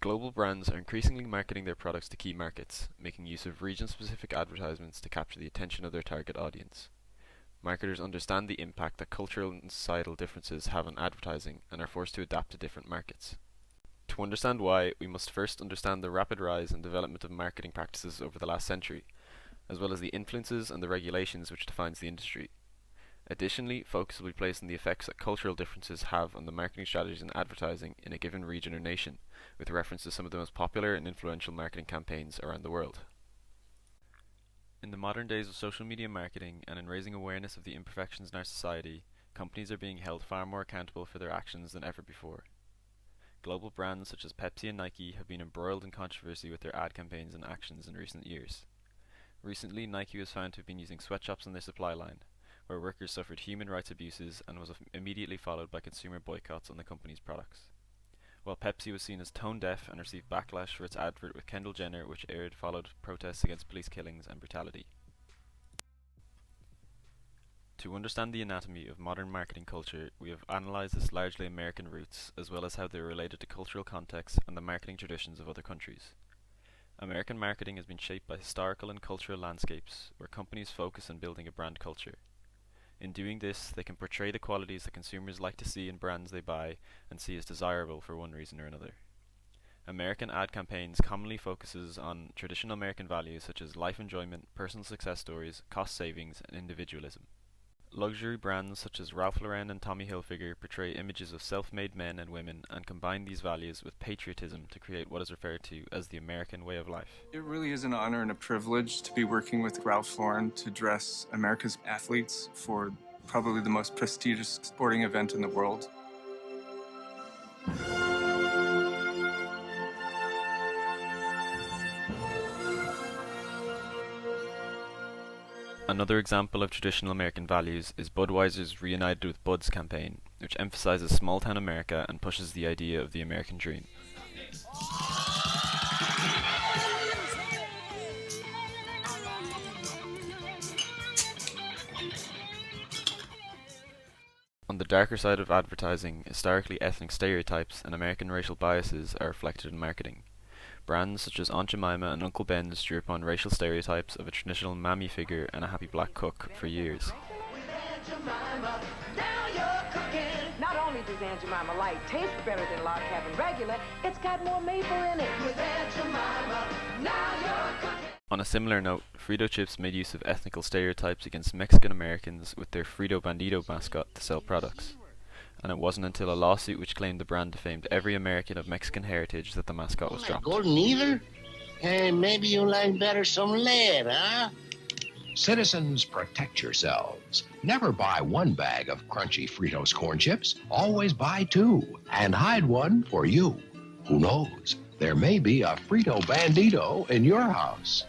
Global brands are increasingly marketing their products to key markets, making use of region-specific advertisements to capture the attention of their target audience. Marketers understand the impact that cultural and societal differences have on advertising and are forced to adapt to different markets. To understand why, we must first understand the rapid rise and development of marketing practices over the last century, as well as the influences and the regulations which defines the industry. Additionally, focus will be placed on the effects that cultural differences have on the marketing strategies and advertising in a given region or nation, with reference to some of the most popular and influential marketing campaigns around the world. In the modern days of social media marketing and in raising awareness of the imperfections in our society, companies are being held far more accountable for their actions than ever before. Global brands such as Pepsi and Nike have been embroiled in controversy with their ad campaigns and actions in recent years. Recently, Nike was found to have been using sweatshops on their supply line, where workers suffered human rights abuses and was immediately followed by consumer boycotts on the company's products. While Pepsi was seen as tone deaf and received backlash for its advert with Kendall Jenner, which aired followed protests against police killings and brutality. To understand the anatomy of modern marketing culture, we have analysed its largely American roots, as well as how they are related to cultural contexts and the marketing traditions of other countries. American marketing has been shaped by historical and cultural landscapes, where companies focus on building a brand culture. In doing this, they can portray the qualities that consumers like to see in brands they buy and see as desirable for one reason or another. American ad campaigns commonly focuses on traditional American values such as life enjoyment, personal success stories, cost savings, and individualism. Luxury brands such as Ralph Lauren and Tommy Hilfiger portray images of self-made men and women and combine these values with patriotism to create what is referred to as the American way of life. It really is an honor and a privilege to be working with Ralph Lauren to dress America's athletes for probably the most prestigious sporting event in the world. Another example of traditional American values is Budweiser's Reunited with Buds campaign, which emphasizes small-town America and pushes the idea of the American dream. On the darker side of advertising, historically ethnic stereotypes and American racial biases are reflected in marketing. Brands such as Aunt Jemima and Uncle Ben's drew upon racial stereotypes of a traditional mammy figure and a happy black cook for years. Not only does Aunt Jemima Light taste better than Log Cabin Regular, it's got more maple in it. With Aunt Jemima, now you're cooking. On a similar note, Frito Chips made use of ethnical stereotypes against Mexican Americans with their Frito Bandito mascot to sell products. And it wasn't until a lawsuit which claimed the brand defamed every American of Mexican heritage that the mascot was dropped. Golden either? Hey, maybe you like better some lead, huh? Citizens, protect yourselves. Never buy one bag of crunchy Fritos corn chips. Always buy two, and hide one for you. Who knows? There may be a Frito Bandito in your house.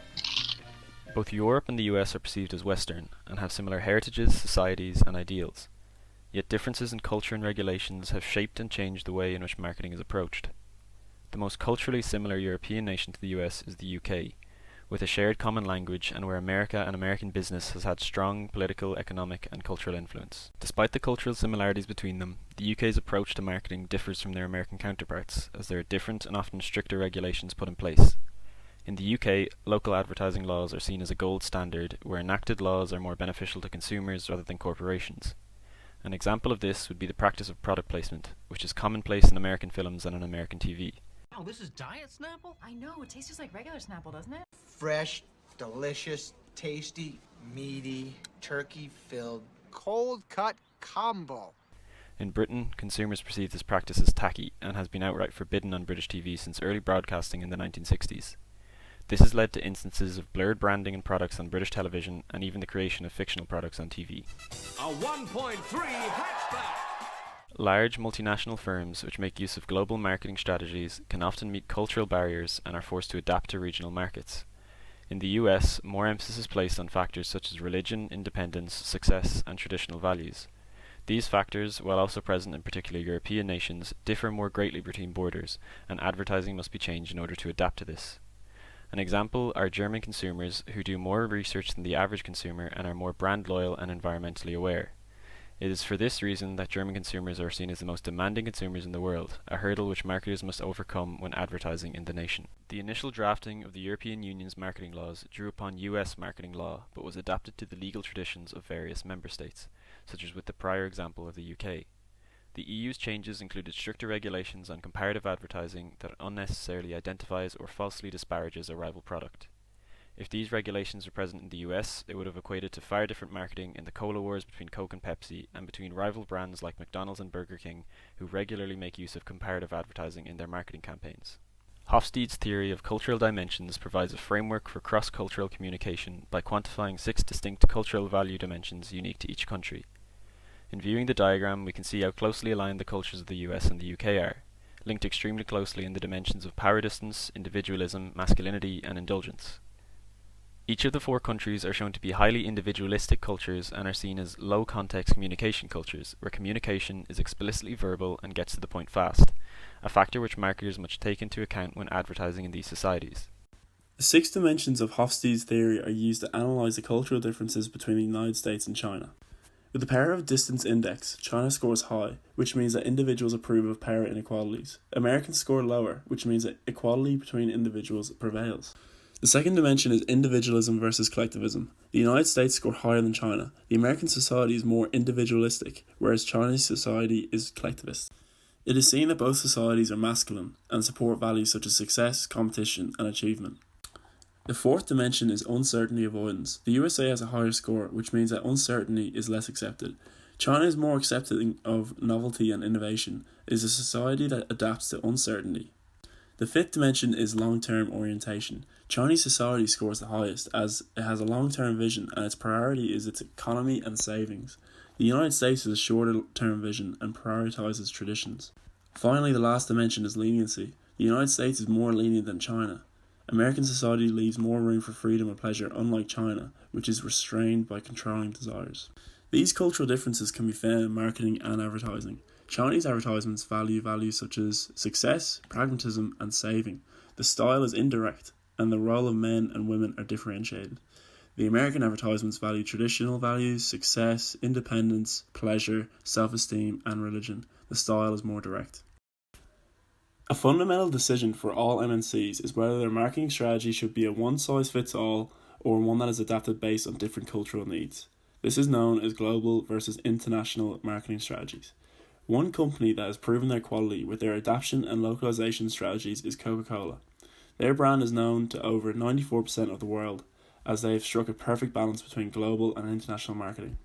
Both Europe and the US are perceived as Western, and have similar heritages, societies, and ideals. Yet differences in culture and regulations have shaped and changed the way in which marketing is approached. The most culturally similar European nation to the US is the UK, with a shared common language and where America and American business has had strong political, economic, and cultural influence. Despite the cultural similarities between them, the UK's approach to marketing differs from their American counterparts, as there are different and often stricter regulations put in place. In the UK, local advertising laws are seen as a gold standard, where enacted laws are more beneficial to consumers rather than corporations. An example of this would be the practice of product placement, which is commonplace in American films and on American TV. Oh, this is Diet Snapple? I know, it tastes just like regular Snapple, doesn't it? Fresh, delicious, tasty, meaty, turkey-filled, cold-cut combo. In Britain, consumers perceive this practice as tacky and has been outright forbidden on British TV since early broadcasting in the 1960s. This has led to instances of blurred branding in products on British television and even the creation of fictional products on TV. A 1.3 hatchback! Large multinational firms which make use of global marketing strategies can often meet cultural barriers and are forced to adapt to regional markets. In the US, more emphasis is placed on factors such as religion, independence, success, and traditional values. These factors, while also present in particular European nations, differ more greatly between borders, and advertising must be changed in order to adapt to this. An example are German consumers who do more research than the average consumer and are more brand loyal and environmentally aware. It is for this reason that German consumers are seen as the most demanding consumers in the world, a hurdle which marketers must overcome when advertising in the nation. The initial drafting of the European Union's marketing laws drew upon US marketing law, but was adapted to the legal traditions of various member states, such as with the prior example of the UK. The EU's changes included stricter regulations on comparative advertising that unnecessarily identifies or falsely disparages a rival product. If these regulations were present in the US, it would have equated to far different marketing in the cola wars between Coke and Pepsi, and between rival brands like McDonald's and Burger King, who regularly make use of comparative advertising in their marketing campaigns. Hofstede's theory of cultural dimensions provides a framework for cross-cultural communication by quantifying 6 distinct cultural value dimensions unique to each country. In viewing the diagram, we can see how closely aligned the cultures of the US and the UK are, linked extremely closely in the dimensions of power distance, individualism, masculinity, and indulgence. Each of the 4 countries are shown to be highly individualistic cultures and are seen as low-context communication cultures, where communication is explicitly verbal and gets to the point fast, a factor which marketers must take into account when advertising in these societies. The 6 dimensions of Hofstede's theory are used to analyse the cultural differences between the United States and China. With the power of distance index, China scores high, which means that individuals approve of power inequalities. Americans score lower, which means that equality between individuals prevails. The second dimension is individualism versus collectivism. The United States score higher than China. The American society is more individualistic, whereas Chinese society is collectivist. It is seen that both societies are masculine and support values such as success, competition, and achievement. The fourth dimension is uncertainty avoidance. The USA has a higher score, which means that uncertainty is less accepted. China is more accepting of novelty and innovation. It is a society that adapts to uncertainty. The fifth dimension is long-term orientation. Chinese society scores the highest as it has a long-term vision and its priority is its economy and savings. The United States has a shorter-term vision and prioritizes traditions. Finally, the last dimension is leniency. The United States is more lenient than China. American society leaves more room for freedom and pleasure, unlike China, which is restrained by controlling desires. These cultural differences can be found in marketing and advertising. Chinese advertisements value values such as success, pragmatism, and saving. The style is indirect, and the role of men and women are differentiated. The American advertisements value traditional values, success, independence, pleasure, self-esteem, and religion. The style is more direct. A fundamental decision for all MNCs is whether their marketing strategy should be a one-size-fits-all or one that is adapted based on different cultural needs. This is known as global versus international marketing strategies. One company that has proven their quality with their adaptation and localization strategies is Coca-Cola. Their brand is known to over 94% of the world, as they have struck a perfect balance between global and international marketing.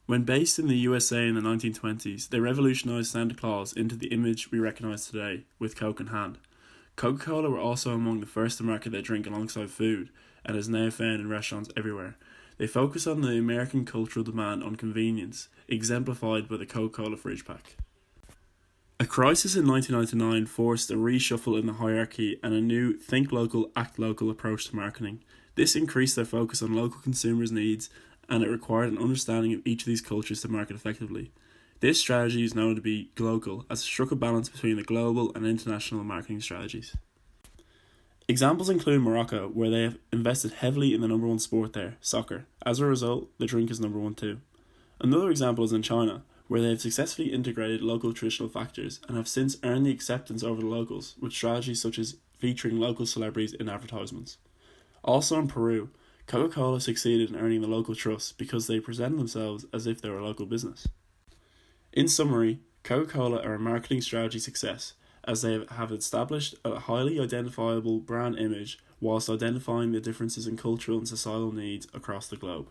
When based in the USA in the 1920s, they revolutionized Santa Claus into the image we recognize today, with Coke in hand. Coca-Cola were also among the first to market their drink alongside food, and is now found in restaurants everywhere. They focus on the American cultural demand on convenience, exemplified by the Coca-Cola fridge pack. A crisis in 1999 forced a reshuffle in the hierarchy and a new think local, act local approach to marketing. This increased their focus on local consumers' needs, and it required an understanding of each of these cultures to market effectively. This strategy is known to be glocal, as it struck a balance between the global and international marketing strategies. Examples include Morocco, where they have invested heavily in the number one sport there, soccer. As a result, the drink is number one too. Another example is in China, where they have successfully integrated local traditional factors and have since earned the acceptance over the locals with strategies such as featuring local celebrities in advertisements. Also in Peru, Coca-Cola succeeded in earning the local trust because they presented themselves as if they were a local business. In summary, Coca-Cola are a marketing strategy success, as they have established a highly identifiable brand image whilst identifying the differences in cultural and societal needs across the globe.